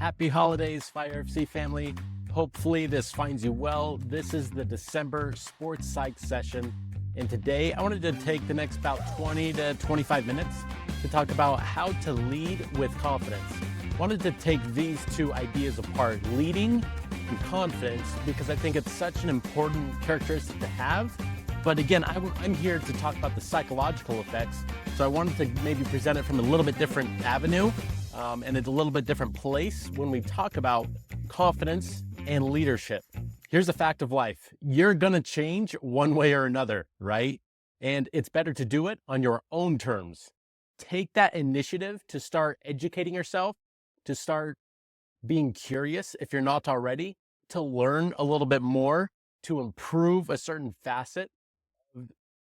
Happy holidays, Fire FC family. Hopefully this finds you well. This is the December Sports Psych session. And today I wanted to take the next about 20 to 25 minutes to talk about how to lead with confidence. I wanted to take these two ideas apart, leading and confidence, because I think it's such an important characteristic to have. But again, I'm here to talk about the psychological effects. So I wanted to maybe present it from a little bit different avenue and at a little bit different place when we talk about confidence and leadership. Here's a fact of life. You're going to change one way or another, right? And it's better to do it on your own terms. Take that initiative to start educating yourself, to start being curious if you're not already, to learn a little bit more, to improve a certain facet.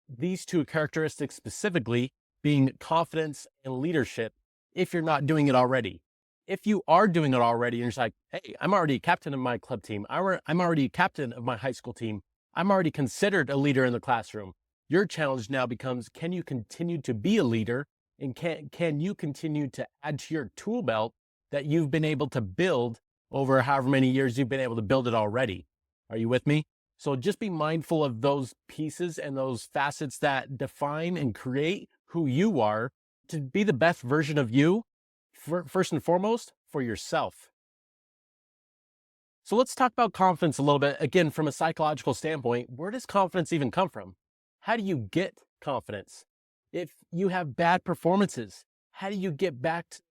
These two characteristics specifically being confidence and leadership, if you're not doing it already. If you are doing it already and you're just like, hey, I'm already a captain of my club team. I'm already a captain of my high school team. I'm already considered a leader in the classroom. Your challenge now becomes, can you continue to be a leader? And can you continue to add to your tool belt that you've been able to build over however many years you've been able to build it already? Are you with me? So just be mindful of those pieces and those facets that define and create who you are to be the best version of you, first and foremost, for yourself. So let's talk about confidence a little bit. Again, from a psychological standpoint, where does confidence even come from? How do you get confidence? If you have bad performances, how do you get back to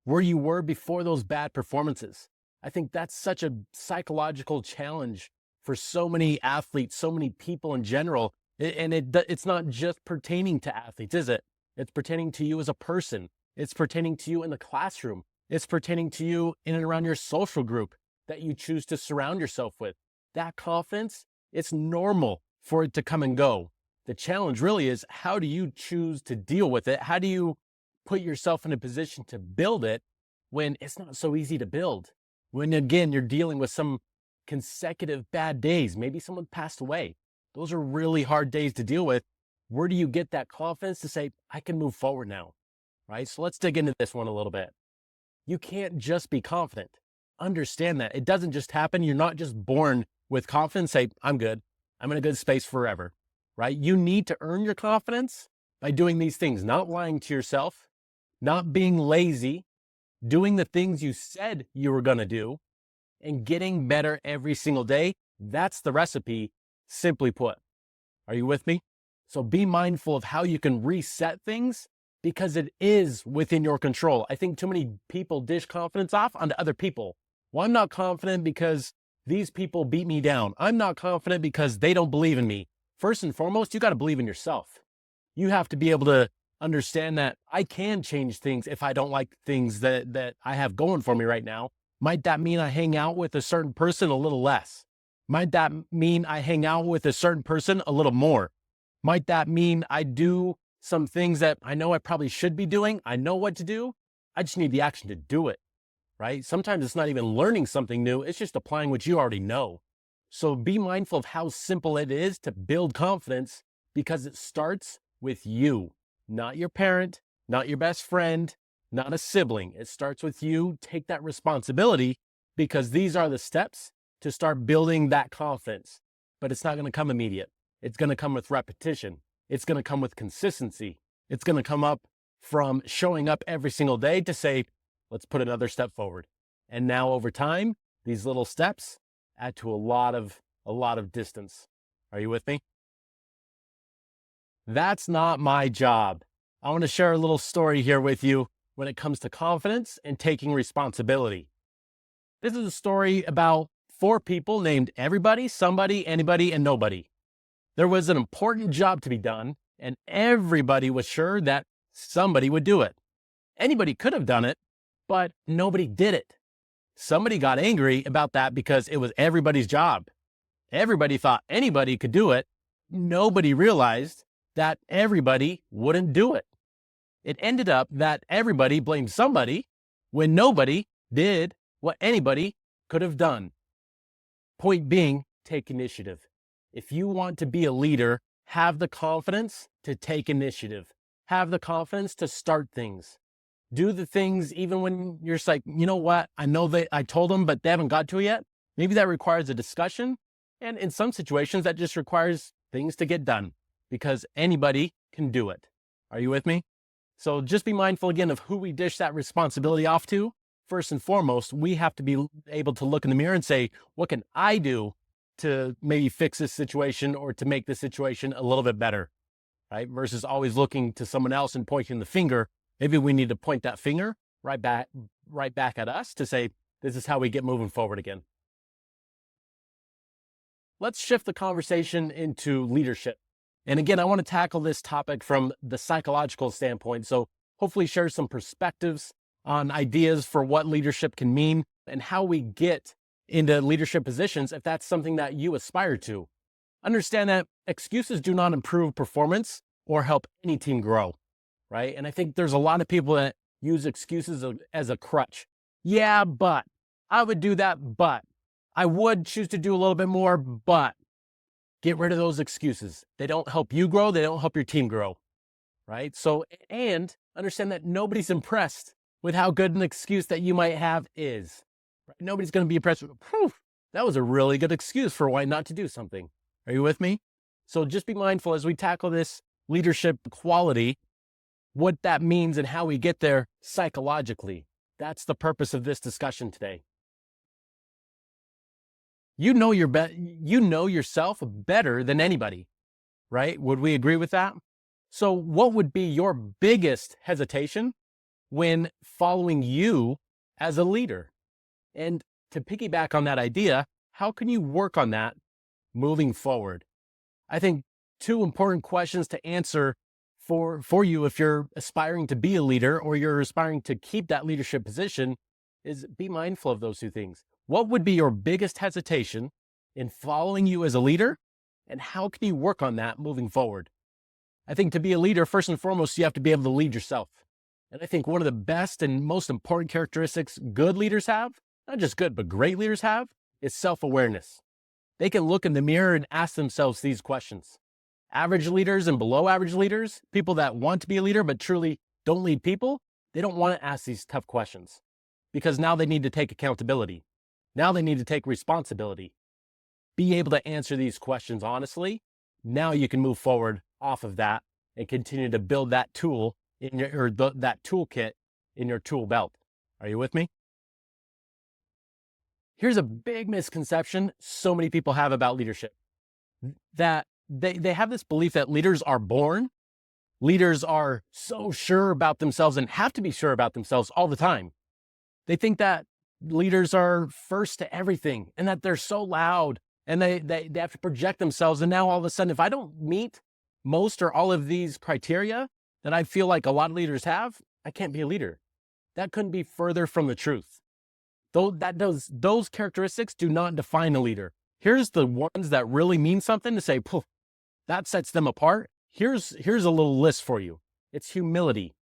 where you were before those bad performances? I think that's such a psychological challenge for so many athletes, so many people in general. And it's not just pertaining to athletes, is it? It's pertaining to you as a person. It's pertaining to you in the classroom. It's pertaining to you in and around your social group that you choose to surround yourself with. That confidence, it's normal for it to come and go. The challenge really is, how do you choose to deal with it? How do you put yourself in a position to build it when it's not so easy to build? When, again, you're dealing with some consecutive bad days, maybe someone passed away. Those are really hard days to deal with. Where do you get that confidence to say, I can move forward now, right? So let's dig into this one a little bit. You can't just be confident. Understand that. It doesn't just happen. You're not just born with confidence, say, I'm good. I'm in a good space forever, right? You need to earn your confidence by doing these things, not lying to yourself, not being lazy, doing the things you said you were going to do, and getting better every single day. That's the recipe, simply put. Are you with me? So be mindful of how you can reset things, because it is within your control. I think too many people dish confidence off onto other people. Well, I'm not confident because these people beat me down. I'm not confident because they don't believe in me. First and foremost, you got to believe in yourself. You have to be able to understand that I can change things if I don't like things that I have going for me right now. Might that mean I hang out with a certain person a little less? Might that mean I hang out with a certain person a little more? Might that mean I do some things that I know I probably should be doing? I know what to do. I just need the action to do it, right? Sometimes it's not even learning something new. It's just applying what you already know. So be mindful of how simple it is to build confidence, because it starts with you, not your parent, not your best friend, not a sibling. It starts with you. Take that responsibility, because these are the steps to start building that confidence. But it's not going to come immediate. It's going to come with repetition. It's going to come with consistency. It's going to come up from showing up every single day to say, let's put another step forward. And now over time, these little steps add to a lot of distance. Are you with me? That's not my job. I want to share a little story here with you when it comes to confidence and taking responsibility. This is a story about 4 people named everybody, somebody, anybody, and nobody. There was an important job to be done, and everybody was sure that somebody would do it. Anybody could have done it, but nobody did it. Somebody got angry about that because it was everybody's job. Everybody thought anybody could do it. Nobody realized that everybody wouldn't do it. It ended up that everybody blamed somebody when nobody did what anybody could have done. Point being, take initiative. If you want to be a leader, have the confidence to take initiative. Have the confidence to start things. Do the things even when you're just like, you know what? I know that I told them, but they haven't got to it yet. Maybe that requires a discussion. And in some situations, that just requires things to get done because anybody can do it. Are you with me? So just be mindful again of who we dish that responsibility off to. First and foremost, we have to be able to look in the mirror and say, what can I do to maybe fix this situation or to make this situation a little bit better, right? Versus always looking to someone else and pointing the finger. Maybe we need to point that finger right back at us to say, this is how we get moving forward again. Let's shift the conversation into leadership. And again, I want to tackle this topic from the psychological standpoint. So hopefully share some perspectives on ideas for what leadership can mean and how we get into leadership positions if that's something that you aspire to. Understand that excuses do not improve performance or help any team grow, right? And I think there's a lot of people that use excuses as a crutch. Yeah, but I would do that, but I would choose to do a little bit more, but get rid of those excuses. They don't help you grow. They don't help your team grow, right? So, and understand that nobody's impressed with how good an excuse that you might have is. Right? Nobody's going to be impressed with, that was a really good excuse for why not to do something. Are you with me? So just be mindful as we tackle this leadership quality, what that means and how we get there psychologically. That's the purpose of this discussion today. You know yourself better than anybody, right? Would we agree with that? So what would be your biggest hesitation when following you as a leader? And to piggyback on that idea, how can you work on that moving forward? I think two important questions to answer for you if you're aspiring to be a leader or you're aspiring to keep that leadership position is be mindful of those two things. What would be your biggest hesitation in following you as a leader? And how can you work on that moving forward? I think to be a leader, first and foremost, you have to be able to lead yourself. And I think one of the best and most important characteristics good leaders have, not just good, but great leaders have, is self-awareness. They can look in the mirror and ask themselves these questions. Average leaders and below average leaders, people that want to be a leader but truly don't lead people, they don't want to ask these tough questions because now they need to take accountability. Now they need to take responsibility. Be able to answer these questions honestly. Now you can move forward off of that and continue to build that tool in that toolkit in your tool belt. Are you with me? Here's a big misconception so many people have about leadership. That they have this belief that leaders are born. Leaders are so sure about themselves and have to be sure about themselves all the time. They think that leaders are first to everything and that they're so loud and they have to project themselves. And now all of a sudden, if I don't meet most or all of these criteria that I feel like a lot of leaders have, I can't be a leader. That couldn't be further from the truth. Those characteristics do not define a leader. Here's the ones that really mean something to say, that sets them apart. Here's a little list for you. It's humility,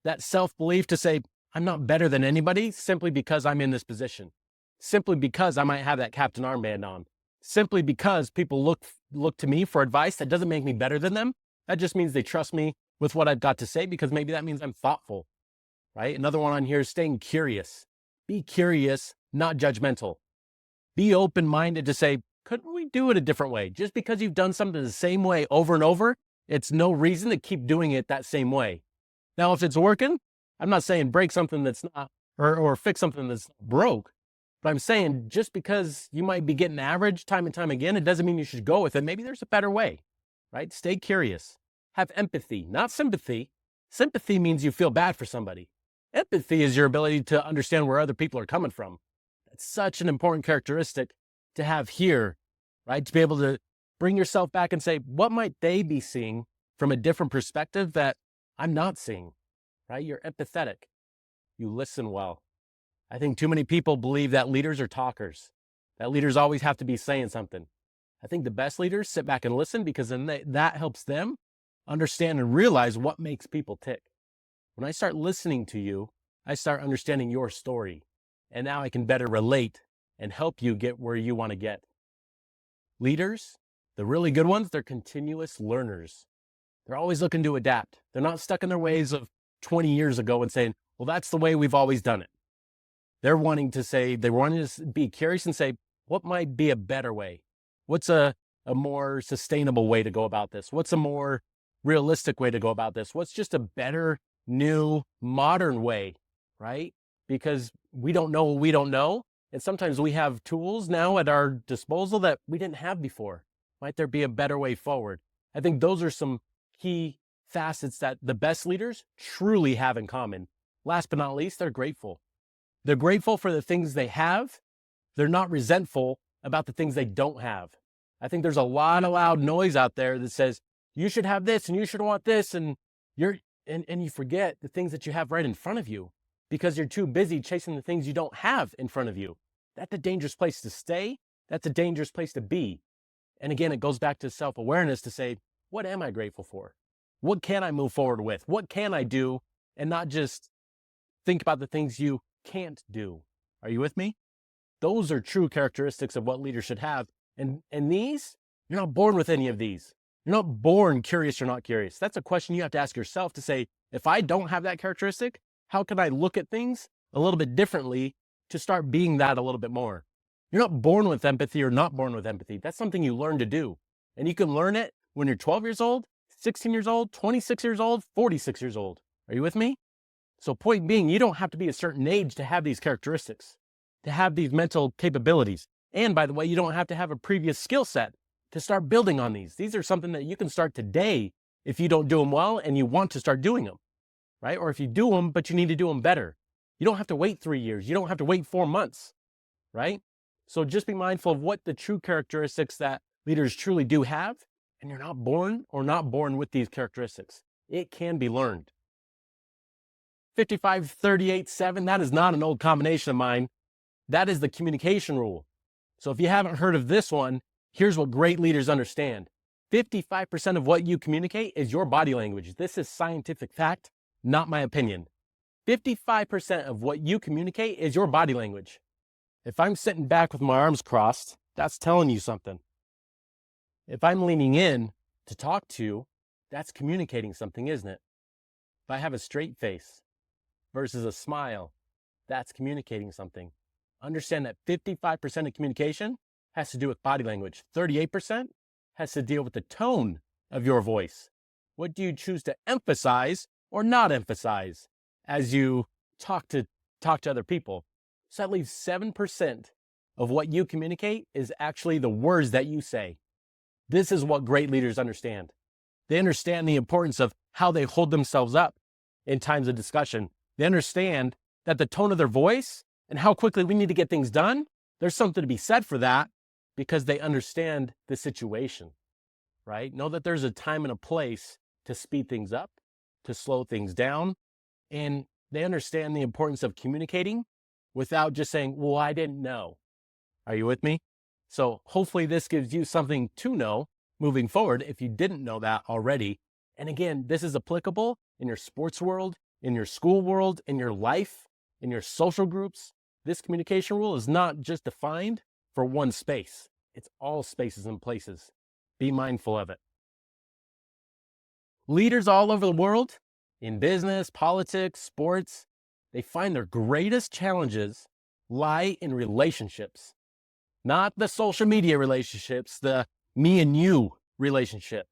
that self-belief to say, I'm not better than anybody simply because I'm in this position, simply because I might have that captain armband on, simply because people look to me for advice. That doesn't make me better than them. That just means they trust me with what I've got to say because maybe that means I'm thoughtful, right? Another one on here is staying curious. Be curious, not judgmental. Be open-minded to say, couldn't we do it a different way? Just because you've done something the same way over and over, it's no reason to keep doing it that same way. Now, if it's working, I'm not saying break something that's not, or fix something that's broke, but I'm saying just because you might be getting average time and time again, it doesn't mean you should go with it. Maybe there's a better way, right? Stay curious. Have empathy, not sympathy. Sympathy means you feel bad for somebody. Empathy is your ability to understand where other people are coming from. That's such an important characteristic to have here, right? To be able to bring yourself back and say, what might they be seeing from a different perspective that I'm not seeing, right? You're empathetic. You listen well. I think too many people believe that leaders are talkers, that leaders always have to be saying something. I think the best leaders sit back and listen because then that helps them understand and realize what makes people tick. When I start listening to you, I start understanding your story. And now I can better relate and help you get where you want to get. Leaders, the really good ones, they're continuous learners. They're always looking to adapt. They're not stuck in their ways of 20 years ago and saying, Well, that's the way we've always done it. They want to be curious and say, what might be a better way? What's a more sustainable way to go about this? What's a more realistic way to go about this? What's just a better, new, modern way, right? Because we don't know what we don't know. And sometimes we have tools now at our disposal that we didn't have before. Might there be a better way forward? I think those are some key facets that the best leaders truly have in common. Last but not least, they're grateful. They're grateful for the things they have. They're not resentful about the things they don't have. I think there's a lot of loud noise out there that says, you should have this and you should want this, and you forget the things that you have right in front of you because you're too busy chasing the things you don't have in front of you. That's a dangerous place to stay. That's a dangerous place to be. And again, it goes back to self-awareness to say, what am I grateful for? What can I move forward with? What can I do? And not just think about the things you can't do. Are you with me? Those are true characteristics of what leaders should have. And these, you're not born with any of these. You're not born curious or not curious. That's a question you have to ask yourself to say, if I don't have that characteristic, how can I look at things a little bit differently to start being that a little bit more? You're not born with empathy or not born with empathy. That's something you learn to do. And you can learn it when you're 12 years old, 16 years old, 26 years old, 46 years old. Are you with me? So point being, you don't have to be a certain age to have these characteristics, to have these mental capabilities. And by the way, you don't have to have a previous skill set to start building on these. These are something that you can start today if you don't do them well and you want to start doing them, right? Or if you do them, but you need to do them better. You don't have to wait 3 years. You don't have to wait 4 months, right? So just be mindful of what the true characteristics that leaders truly do have. And you're not born with these characteristics. It can be learned. 55-38-7, that is not an old combination of mine. That is the communication rule. So if you haven't heard of this one, here's what great leaders understand. 55% of what you communicate is your body language. This is scientific fact, not my opinion. 55% of what you communicate is your body language. If I'm sitting back with my arms crossed, that's telling you something. If I'm leaning in to talk to you, that's communicating something, isn't it? If I have a straight face versus a smile, that's communicating something. Understand that 55% of communication has to do with body language. 38% has to deal with the tone of your voice. What do you choose to emphasize or not emphasize as you talk to other people? So that leaves 7% of what you communicate is actually the words that you say. This is what great leaders understand. They understand the importance of how they hold themselves up in times of discussion. They understand that the tone of their voice and how quickly we need to get things done, there's something to be said for that because they understand the situation, right? Know that there's a time and a place to speed things up, to slow things down, and they understand the importance of communicating without just saying, well, I didn't know. Are you with me? So hopefully this gives you something to know moving forward if you didn't know that already. And again, this is applicable in your sports world, in your school world, in your life, in your social groups. This communication rule is not just defined for one space. It's all spaces and places. Be mindful of it. Leaders all over the world, in business, politics, sports, they find their greatest challenges lie in relationships. Not the social media relationships, the me and you relationship.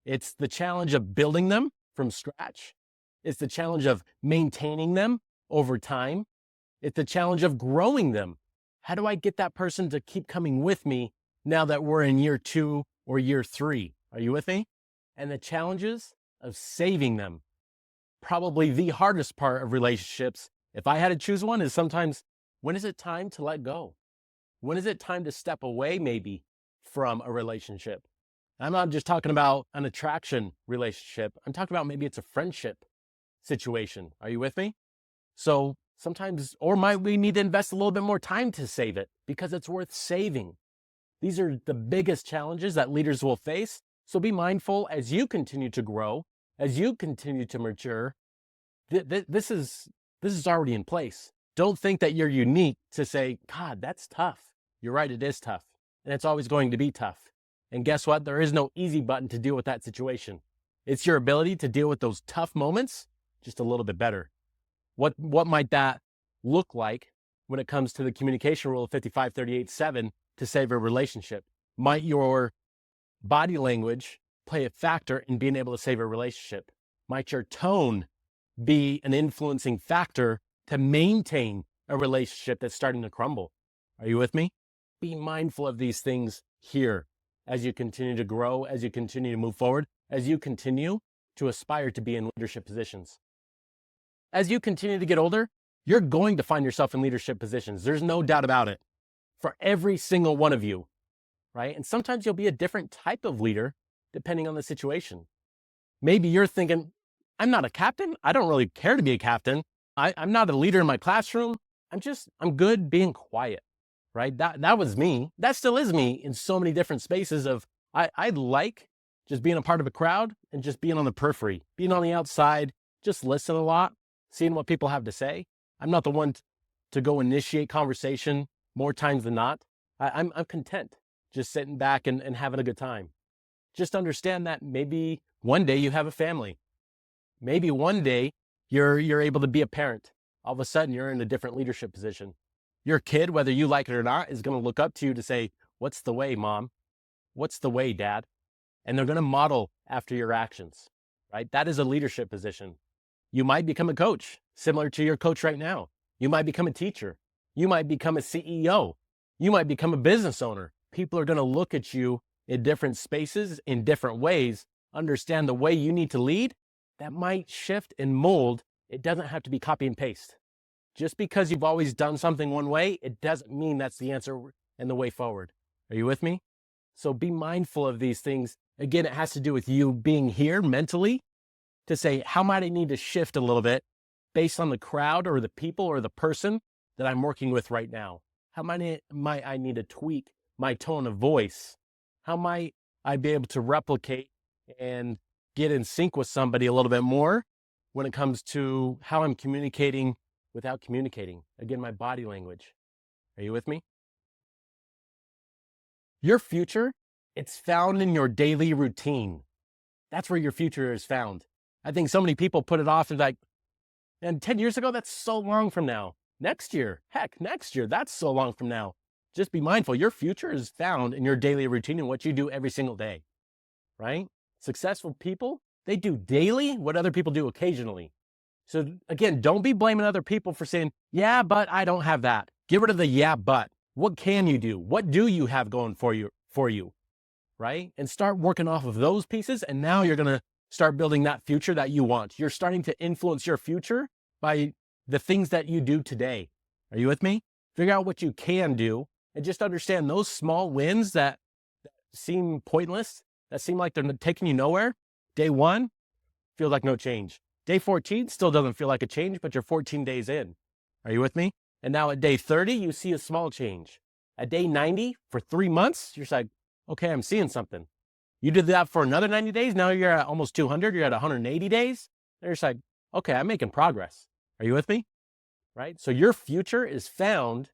It's the challenge of building them from scratch. It's the challenge of maintaining them over time. It's the challenge of growing them. How do I get that person to keep coming with me now that we're in year 2 or year 3? Are you with me? And the challenges of saving them. Probably the hardest part of relationships, if I had to choose one, is sometimes, when is it time to let go? When is it time to step away maybe from a relationship? I'm not just talking about an attraction relationship. I'm talking about maybe it's a friendship situation. Are you with me? So sometimes, or might we need to invest a little bit more time to save it because it's worth saving. These are the biggest challenges that leaders will face. So be mindful as you continue to grow, as you continue to mature. This is already in place. Don't think that you're unique to say, God, that's tough. You're right, it is tough. And it's always going to be tough. And guess what? There is no easy button to deal with that situation. It's your ability to deal with those tough moments just a little bit better. What might that look like when it comes to the communication rule of 55-38-7 to save a relationship? Might your body language play a factor in being able to save a relationship? Might your tone be an influencing factor to maintain a relationship that's starting to crumble? Are you with me? Be mindful of these things here as you continue to grow, as you continue to move forward, as you continue to aspire to be in leadership positions. As you continue to get older, you're going to find yourself in leadership positions. There's no doubt about it for every single one of you, right? And sometimes you'll be a different type of leader depending on the situation. Maybe you're thinking, I'm not a captain. I don't really care to be a captain. I'm not a leader in my classroom. I'm good being quiet, right? That was me. That still is me in so many different spaces of, I like just being a part of a crowd and just being on the periphery, being on the outside, just listen a lot, seeing what people have to say. I'm not the one to go initiate conversation more times than not. I'm content just sitting back and having a good time. Just understand that maybe one day you have a family. Maybe one day you're able to be a parent. All of a sudden you're in a different leadership position. Your kid, whether you like it or not, is going to look up to you to say, what's the way, mom? What's the way, dad? And they're going to model after your actions, right? That is a leadership position. You might become a coach, similar to your coach right now. You might become a teacher. You might become a CEO. You might become a business owner. People are going to look at you in different spaces, in different ways, understand the way you need to lead. That might shift and mold. It doesn't have to be copy and paste. Just because you've always done something one way, it doesn't mean that's the answer and the way forward. Are you with me? So be mindful of these things. Again, it has to do with you being here mentally to say, how might I need to shift a little bit based on the crowd or the people or the person that I'm working with right now? How might I need to tweak my tone of voice? How might I be able to replicate and get in sync with somebody a little bit more when it comes to how I'm communicating without communicating? Again, my body language. Are you with me? Your future, it's found in your daily routine. That's where your future is found. I think so many people put it off and like, and 10 years ago, that's so long from now. Next year, that's so long from now. Just be mindful. Your future is found in your daily routine and what you do every single day, right? Successful people, they do daily what other people do occasionally. So again, don't be blaming other people for saying, yeah, but I don't have that. Get rid of the yeah, but. What can you do? What do you have going for you, right? And start working off of those pieces. And now you're going to start building that future that you want. You're starting to influence your future by the things that you do today. Are you with me? Figure out what you can do and just understand those small wins that seem pointless, that seem like they're taking you nowhere. Day 1 feels like no change. Day 14 still doesn't feel like a change, but you're 14 days in. Are you with me? And now at day 30, you see a small change. At day 90, for 3 months, you're just like, okay, I'm seeing something. You did that for another 90 days. Now you're at almost 200. You're at 180 days. And you're just like, okay, I'm making progress. Are you with me? Right? So your future is found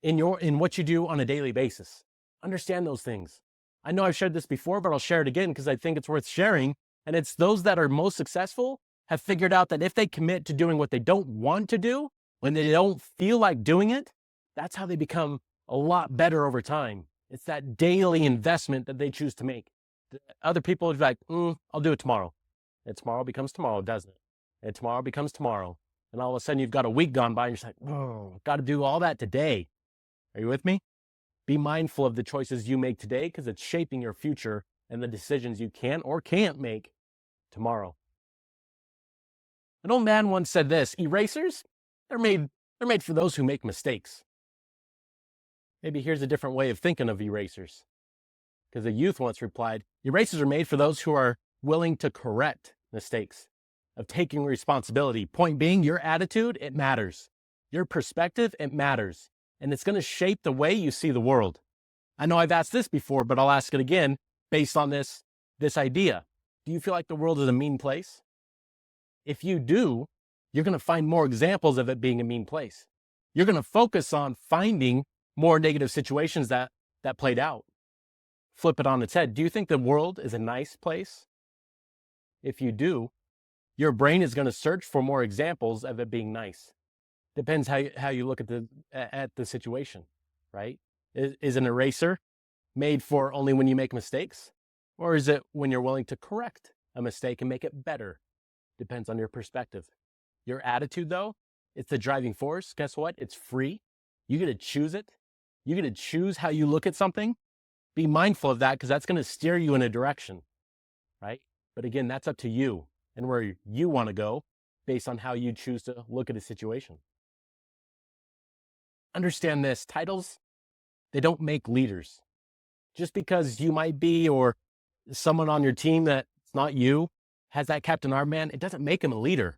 in what you do on a daily basis. Understand those things. I know I've shared this before, but I'll share it again because I think it's worth sharing. And it's those that are most successful have figured out that if they commit to doing what they don't want to do, when they don't feel like doing it, that's how they become a lot better over time. It's that daily investment that they choose to make. Other people are like, I'll do it tomorrow. And tomorrow becomes tomorrow, doesn't it? And tomorrow becomes tomorrow. And all of a sudden you've got a week gone by and you're just like, oh, got to do all that today. Are you with me? Be mindful of the choices you make today because it's shaping your future and the decisions you can or can't make tomorrow. An old man once said this, erasers, they're made for those who make mistakes. Maybe here's a different way of thinking of erasers. Because a youth once replied, erasers are made for those who are willing to correct mistakes, of taking responsibility. Point being, your attitude, it matters. Your perspective, it matters. And it's going to shape the way you see the world. I know I've asked this before, but I'll ask it again based on this idea. Do you feel like the world is a mean place? If you do, you're going to find more examples of it being a mean place. You're going to focus on finding more negative situations that played out. Flip it on its head. Do you think the world is a nice place? If you do, Your brain is going to search for more examples of it being nice. Depends how you look at the situation, right? Is an eraser made for only when you make mistakes? Or is it when you're willing to correct a mistake and make it better? Depends on your perspective. Your attitude, though, it's the driving force. Guess what? It's free. You get to choose it. You get to choose how you look at something. Be mindful of that because that's going to steer you in a direction, right? But again, that's up to you and where you want to go based on how you choose to look at a situation. Understand this, titles, they don't make leaders. Just because you might be, or someone on your team that's not you has that captain armband, it doesn't make him a leader,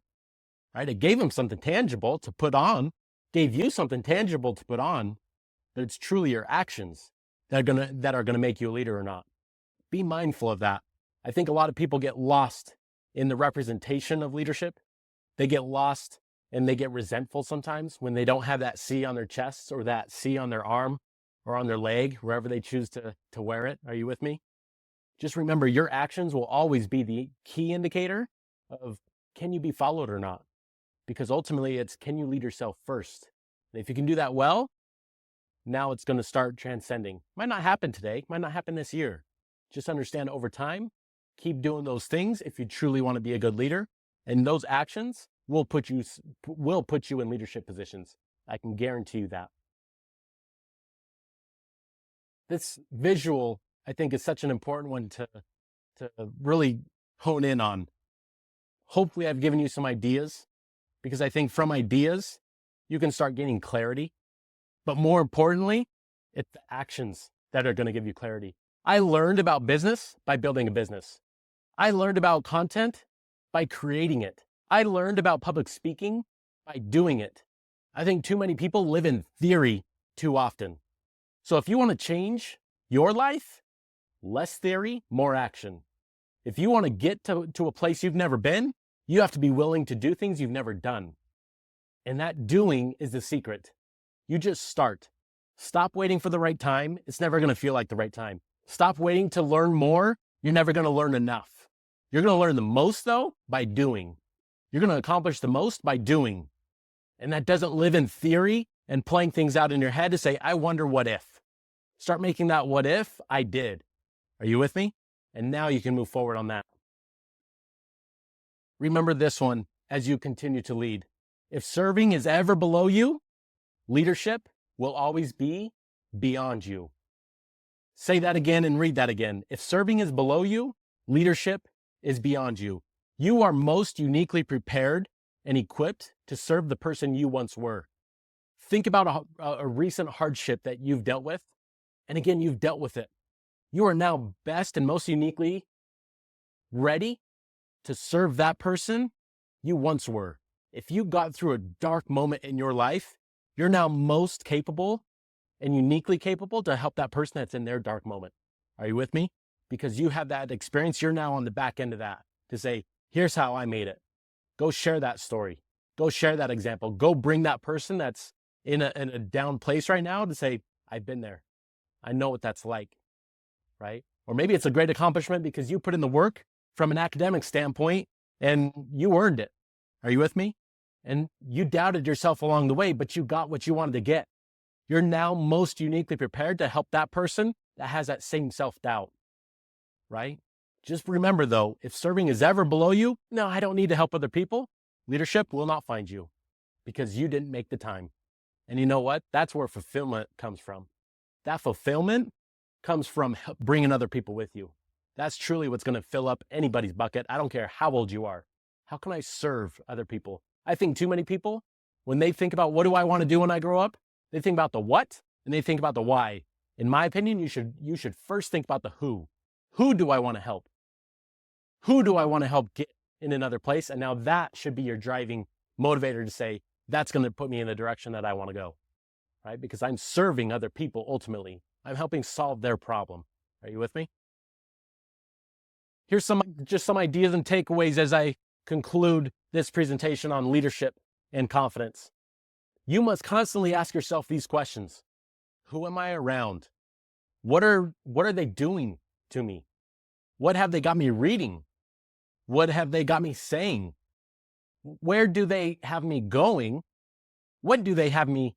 right? It gave him something tangible to put on, gave you something tangible to put on, but it's truly your actions that are gonna make you a leader or not. Be mindful of that. I think a lot of people get lost in the representation of leadership. They get lost and they get resentful sometimes when they don't have that C on their chest or that C on their arm or on their leg, wherever they choose to wear it. Are you with me? Just remember, your actions will always be the key indicator of can you be followed or not? Because ultimately it's, can you lead yourself first? And if you can do that well, now it's going to start transcending. Might not happen today, might not happen this year. Just understand over time, keep doing those things if you truly want to be a good leader. And those actions will put you in leadership positions. I can guarantee you that. This visual, I think, is such an important one to really hone in on. Hopefully I've given you some ideas, because I think from ideas, you can start gaining clarity. But more importantly, it's the actions that are going to give you clarity. I learned about business by building a business. I learned about content by creating it. I learned about public speaking by doing it. I think too many people live in theory too often. So if you want to change your life, less theory, more action. If you want to get to a place you've never been, you have to be willing to do things you've never done. And that doing is the secret. You just start. Stop waiting for the right time. It's never going to feel like the right time. Stop waiting to learn more. You're never going to learn enough. You're going to learn the most, though, by doing. You're going to accomplish the most by doing. And that doesn't live in theory and playing things out in your head to say, I wonder what if. Start making that what if I did. Are you with me? And now you can move forward on that. Remember this one as you continue to lead. If serving is ever below you, leadership will always be beyond you. Say that again and read that again. If serving is below you, leadership is beyond you. You are most uniquely prepared and equipped to serve the person you once were. Think about a recent hardship that you've dealt with. And again, you've dealt with it. You are now best and most uniquely ready to serve that person you once were. If you got through a dark moment in your life, you're now most capable and uniquely capable to help that person that's in their dark moment. Are you with me? Because you have that experience, you're now on the back end of that to say, here's how I made it. Go share that story. Go share that example. Go bring that person that's in a down place right now to say, I've been there. I know what that's like, right? Or maybe it's a great accomplishment because you put in the work from an academic standpoint and you earned it. Are you with me? And you doubted yourself along the way, but you got what you wanted to get. You're now most uniquely prepared to help that person that has that same self-doubt, right? Just remember though, if serving is ever below you, no, I don't need to help other people. Leadership will not find you because you didn't make the time. And you know what? That's where fulfillment comes from. That fulfillment comes from bringing other people with you. That's truly what's going to fill up anybody's bucket. I don't care how old you are. How can I serve other people? I think too many people, when they think about what do I want to do when I grow up, they think about the what and they think about the why. In my opinion, you should first think about the who. Who do I want to help? Who do I want to help get in another place? And now that should be your driving motivator to say, that's going to put me in the direction that I want to go, right? Because I'm serving other people ultimately. I'm helping solve their problem. Are you with me? Here's just some ideas and takeaways as I conclude this presentation on leadership and confidence. You must constantly ask yourself these questions. Who am I around? What are they doing to me? What have they got me reading? What have they got me saying? Where do they have me going? What do they have me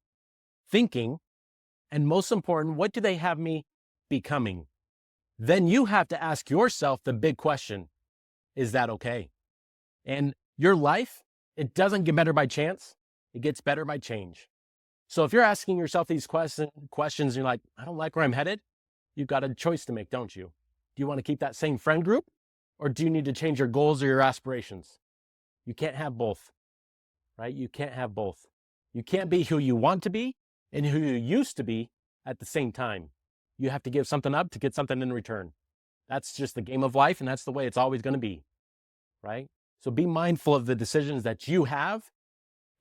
thinking? And most important, what do they have me becoming? Then you have to ask yourself the big question, is that okay? And your life, it doesn't get better by chance. It gets better by change. So if you're asking yourself these questions, and you're like, I don't like where I'm headed, you've got a choice to make, don't you? Do you want to keep that same friend group, or do you need to change your goals or your aspirations? You can't have both, right? You can't have both. You can't be who you want to be and who you used to be at the same time. You have to give something up to get something in return. That's just the game of life, and that's the way it's always going to be, right? So be mindful of the decisions that you have.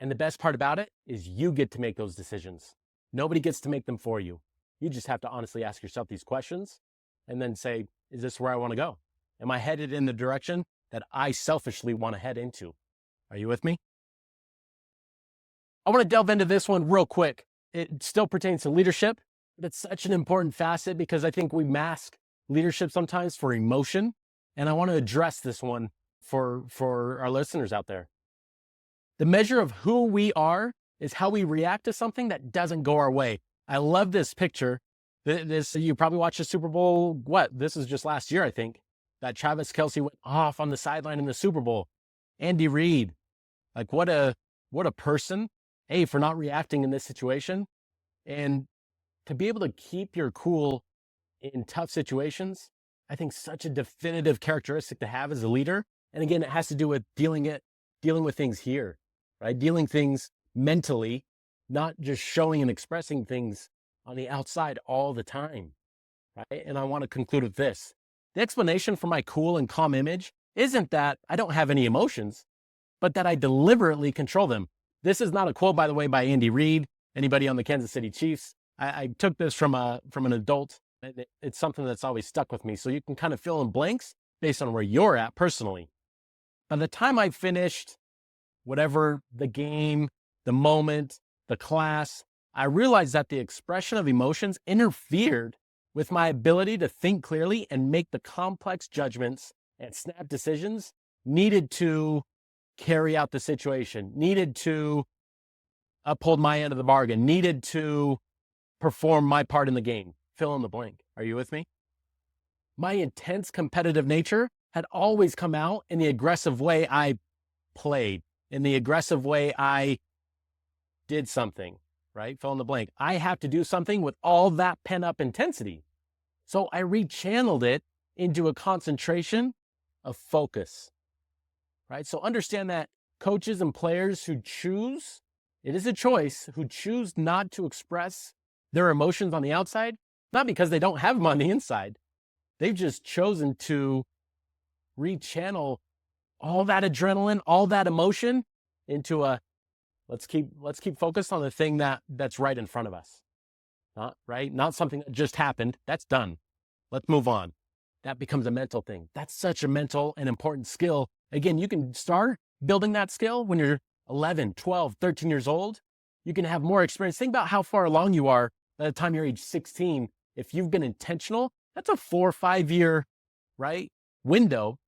And the best part about it is you get to make those decisions. Nobody gets to make them for you. You just have to honestly ask yourself these questions and then say, is this where I want to go? Am I headed in the direction that I selfishly want to head into? Are you with me? I want to delve into this one real quick. It still pertains to leadership, but it's such an important facet because I think we mask leadership sometimes for emotion. And I want to address this one for our listeners out there. The measure of who we are is how we react to something that doesn't go our way. I love this picture. You probably watched the Super Bowl. This is just last year, I think, that Travis Kelce went off on the sideline in the Super Bowl. Andy Reid, like what a person, for not reacting in this situation. And to be able to keep your cool in tough situations, I think such a definitive characteristic to have as a leader. And again, it has to do with dealing with things here, right? Dealing things mentally, not just showing and expressing things on the outside all the time, right? And I want to conclude with this. The explanation for my cool and calm image isn't that I don't have any emotions, but that I deliberately control them. This is not a quote, by the way, by Andy Reid, anybody on the Kansas City Chiefs. I took this from an adult. It's something that's always stuck with me. So you can kind of fill in blanks based on where you're at personally. By the time I finished whatever the game, the moment, the class, I realized that the expression of emotions interfered with my ability to think clearly and make the complex judgments and snap decisions needed to carry out the situation, needed to uphold my end of the bargain, needed to perform my part in the game. Fill in the blank. Are you with me? My intense competitive nature had always come out in the aggressive way I played, in the aggressive way I did something, right? Fill in the blank. I have to do something with all that pent-up intensity. So I rechanneled it into a concentration of focus, right? So understand that coaches and players who choose, it is a choice, who choose not to express their emotions on the outside, not because they don't have them on the inside. They've just chosen to rechannel all that adrenaline, all that emotion into let's keep focused on the thing that's right in front of us. Not something that just happened. That's done. Let's move on. That becomes a mental thing. That's such a mental and important skill. Again, you can start building that skill when you're 11, 12, 13 years old. You can have more experience. Think about how far along you are by the time you're age 16. If you've been intentional, that's a 4 or 5 year, right, window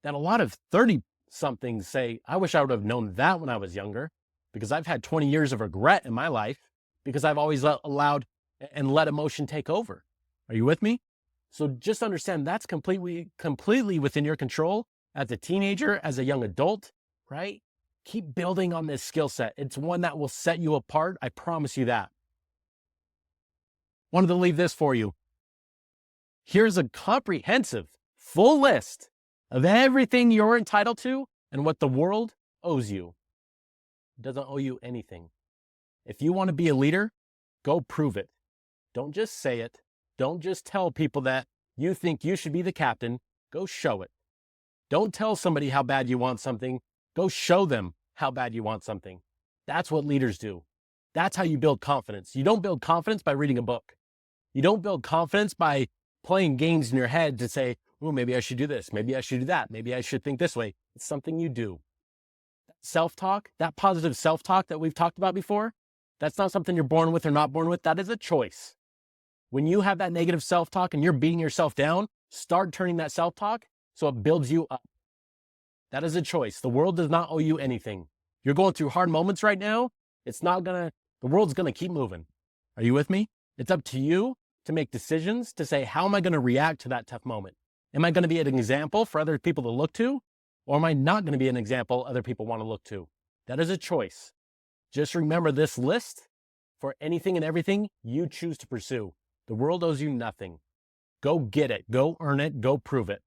that a lot of 30-somethings say, I wish I would have known that when I was younger, because I've had 20 years of regret in my life because I've always allowed and let emotion take over. Are you with me? So just understand that's completely within your control as a teenager, as a young adult, right? Keep building on this skill set. It's one that will set you apart. I promise you that. Wanted to leave this for you. Here's a comprehensive, full list of everything you're entitled to and what the world owes you. It doesn't owe you anything. If you want to be a leader, go prove it. Don't just say it. Don't just tell people that you think you should be the captain. Go show it. Don't tell somebody how bad you want something. Go show them how bad you want something. That's what leaders do. That's how you build confidence. You don't build confidence by reading a book. You don't build confidence by playing games in your head to say, oh, maybe I should do this. Maybe I should do that. Maybe I should think this way. It's something you do. Self-talk, that positive self-talk that we've talked about before, that's not something you're born with or not born with. That is a choice. When you have that negative self-talk and you're beating yourself down, start turning that self-talk so it builds you up. That is a choice. The world does not owe you anything. You're going through hard moments right now. The world's going to keep moving. Are you with me? It's up to you to make decisions to say, how am I going to react to that tough moment? Am I going to be an example for other people to look to? Or am I not going to be an example other people want to look to? That is a choice. Just remember this list for anything and everything you choose to pursue. The world owes you nothing. Go get it. Go earn it. Go prove it.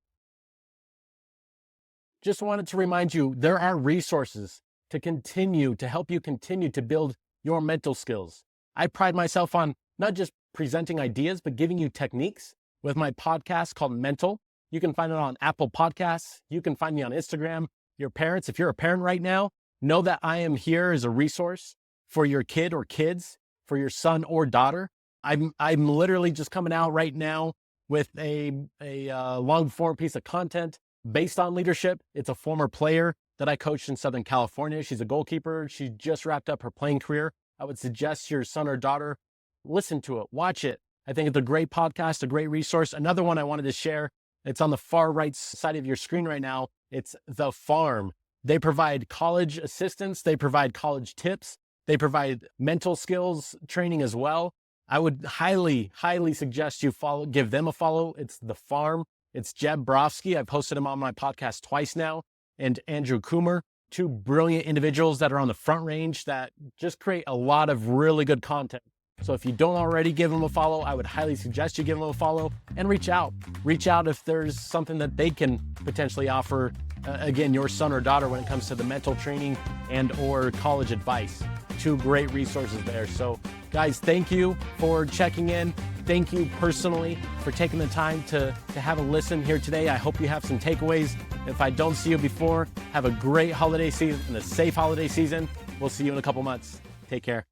Just wanted to remind you, there are resources to help you continue to build your mental skills. I pride myself on not just presenting ideas, but giving you techniques with my podcast called Mental. You can find it on Apple Podcasts. You can find me on Instagram. Your parents, if you're a parent right now, know that I am here as a resource for your kid or kids, for your son or daughter. I'm literally just coming out right now with a long form piece of content based on leadership. It's a former player that I coached in Southern California. She's a goalkeeper. She just wrapped up her playing career. I would suggest your son or daughter listen to it, watch it. I think it's a great podcast, a great resource. Another one I wanted to share, it's on the far right side of your screen right now. It's The Farm. They provide college assistance. They provide college tips. They provide mental skills training as well. I would highly, highly suggest you give them a follow. It's The Farm. It's Jeb Brofsky. I've hosted him on my podcast twice now. And Andrew Coomer, two brilliant individuals that are on the front range that just create a lot of really good content. So if you don't already give them a follow, I would highly suggest you give them a follow and reach out. Reach out if there's something that they can potentially offer, again, your son or daughter when it comes to the mental training and or college advice. Two great resources there. So guys, thank you for checking in. Thank you personally for taking the time to have a listen here today. I hope you have some takeaways. If I don't see you before, have a great holiday season and a safe holiday season. We'll see you in a couple months. Take care.